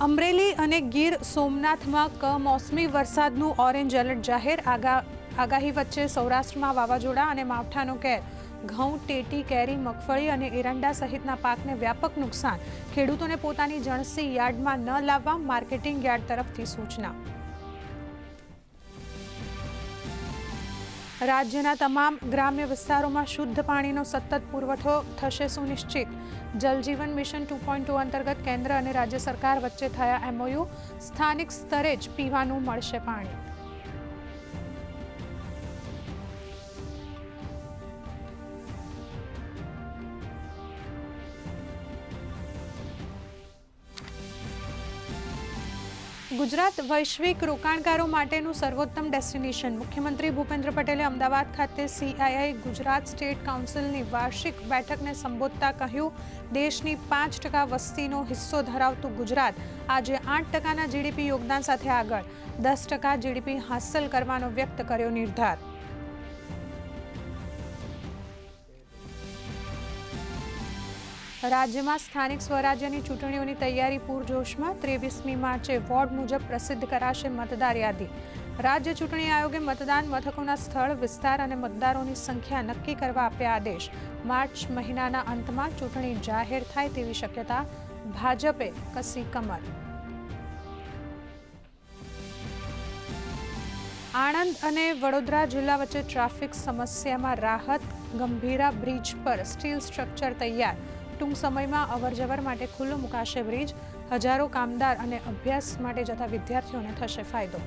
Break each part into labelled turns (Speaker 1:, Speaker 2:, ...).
Speaker 1: અમરેલી અને ગીર સોમનાથમાં કમોસમી વરસાદનું ઓરેન્જ એલર્ટ જાહેર. આગાહી વચ્ચે સૌરાષ્ટ્રમાં વાવાઝોડા અને માવઠાનો કેર. ઘઉં, ટેટી, કેરી, મગફળી અને એરંડા સહિતના પાકને વ્યાપક નુકસાન. ખેડૂતોને પોતાની જણસી યાર્ડમાં ન લાવવા માર્કેટિંગ યાર્ડ તરફથી સૂચના. રાજ્યના તમામ ગ્રામ્ય વિસ્તારોમાં શુદ્ધ પાણીનો સતત પુરવઠો થશે સુનિશ્ચિત. જલજીવન મિશન 2.0 અંતર્ગત કેન્દ્ર અને રાજ્ય સરકાર વચ્ચે થયા MOU. સ્થાનિક સ્તરે જ પીવાનું મળશે પાણી. ગુજરાત વૈશ્વિક રોકાણકારો માટેનું સર્વોત્તમ ડેસ્ટિનેશન. મુખ્યમંત્રી ભૂપેન્દ્ર પટેલે અમદાવાદ ખાતે CII ગુજરાત સ્ટેટ કાઉન્સિલની વાર્ષિક બેઠકને સંબોધતા કહ્યું, દેશની 5% વસ્તીનો હિસ્સો ધરાવતું ગુજરાત આજે 8%ના GDP યોગદાન સાથે આગળ. 10% GDP હાંસલ કરવાનો વ્યક્ત કર્યો નિર્ધાર. રાજ્યમાં સ્થાનિક સ્વરાજ્યની ચૂંટણીઓની તૈયારી પૂરજોશમાં. 23મી માર્ચે વોર્ડ મુજબ પ્રસિદ્ધ કરાશે મતદાર યાદી. રાજ્ય ચૂંટણી આયોગે મતદાન મથકોના સ્થળ, વિસ્તાર અને મતદારોની સંખ્યા નક્કી કરવા આપ્યા આદેશ. માર્ચ મહિનાના અંતમાં ચૂંટણી જાહેર થાય તેવી શક્યતા. ભાજપે કસી કમર. આણંદ અને વડોદરા જિલ્લા વચ્ચે ટ્રાફિક સમસ્યામાં રાહત. ગંભીરા બ્રિજ પર સ્ટીલ સ્ટ્રક્ચર તૈયાર. ટૂંક સમયમાં અવરજવર માટે ખુલ્લો મુકાશે બ્રિજ. હજારો કામદાર અને અભ્યાસ માટે જતા વિદ્યાર્થીઓને થશે ફાયદો.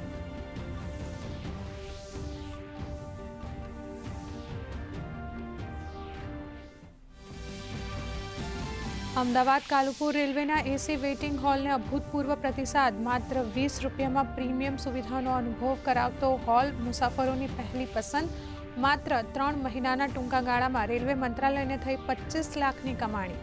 Speaker 1: અમદાવાદ કાલુપુર રેલવેના AC વેઇટિંગ હોલને અભૂતપૂર્વ પ્રતિસાદ. માત્ર 20 રૂપિયામાં પ્રીમિયમ સુવિધાનો અનુભવ કરાવતો હોલ મુસાફરોની પહેલી પસંદ. માત્ર 3 મહિનાના ટૂંકા ગાળામાં રેલવે મંત્રાલયને થઈ 25 લાખની કમાણી.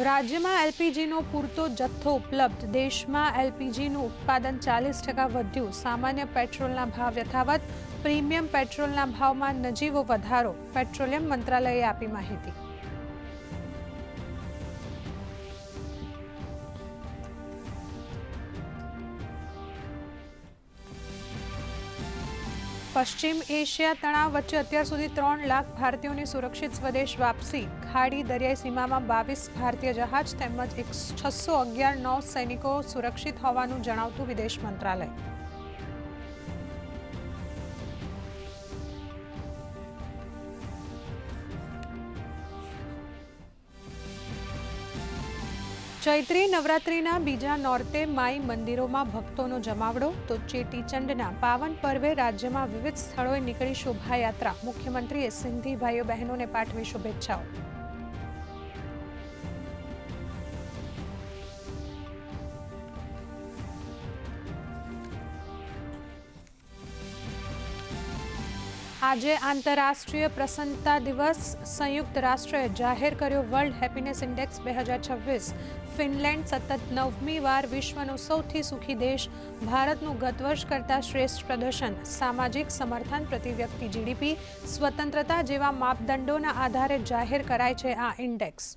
Speaker 1: રાજ્યમાં LPGનો પૂરતો જથ્થો ઉપલબ્ધ. દેશમાં LPGનું ઉત્પાદન 40% વધ્યું. સામાન્ય પેટ્રોલના ભાવ યથાવત. પ્રીમિયમ પેટ્રોલના ભાવમાં નજીવો વધારો. પેટ્રોલિયમ મંત્રાલયે આપી માહિતી. પશ્ચિમ એશિયા તણાવ વચ્ચે અત્યાર સુધી 3 લાખ ભારતીયોની સુરક્ષિત સ્વદેશ વાપસી. ખાડી દરિયાઈ સીમામાં 22 ભારતીય જહાજ તેમજ 611 નૌ સૈનિકો સુરક્ષિત હોવાનું જણાવતું વિદેશ મંત્રાલય. ચૈત્રી નવરાત્રિના બીજા નોરતે માઈ મંદિરોમાં ભક્તોનો જમાવડો. તો ચેટીચંડના પાવન પર્વે રાજ્યમાં વિવિધ સ્થળોએ નીકળી શોભાયાત્રા. મુખ્યમંત્રીએ સિંધી ભાઈઓ બહેનોને પાઠવી શુભેચ્છાઓ. આજે આંતરરાષ્ટ્રીય પ્રસન્નતા દિવસ. સંયુક્ત રાષ્ટ્રએ જાહેર કર્યો વર્લ્ડ હેપીનેસ ઇન્ડેક્સ 2026. ફિનલેન્ડ સતત 9મી વાર વિશ્વનો સૌથી સુખી દેશ. ભારતનું ગત વર્ષ કરતાં શ્રેષ્ઠ પ્રદર્શન. સામાજિક સમર્થન, પ્રતિ વ્યક્તિ GDP, સ્વતંત્રતા જેવા માપદંડોના આધારે જાહેર કરાય છે આ ઇન્ડેક્સ.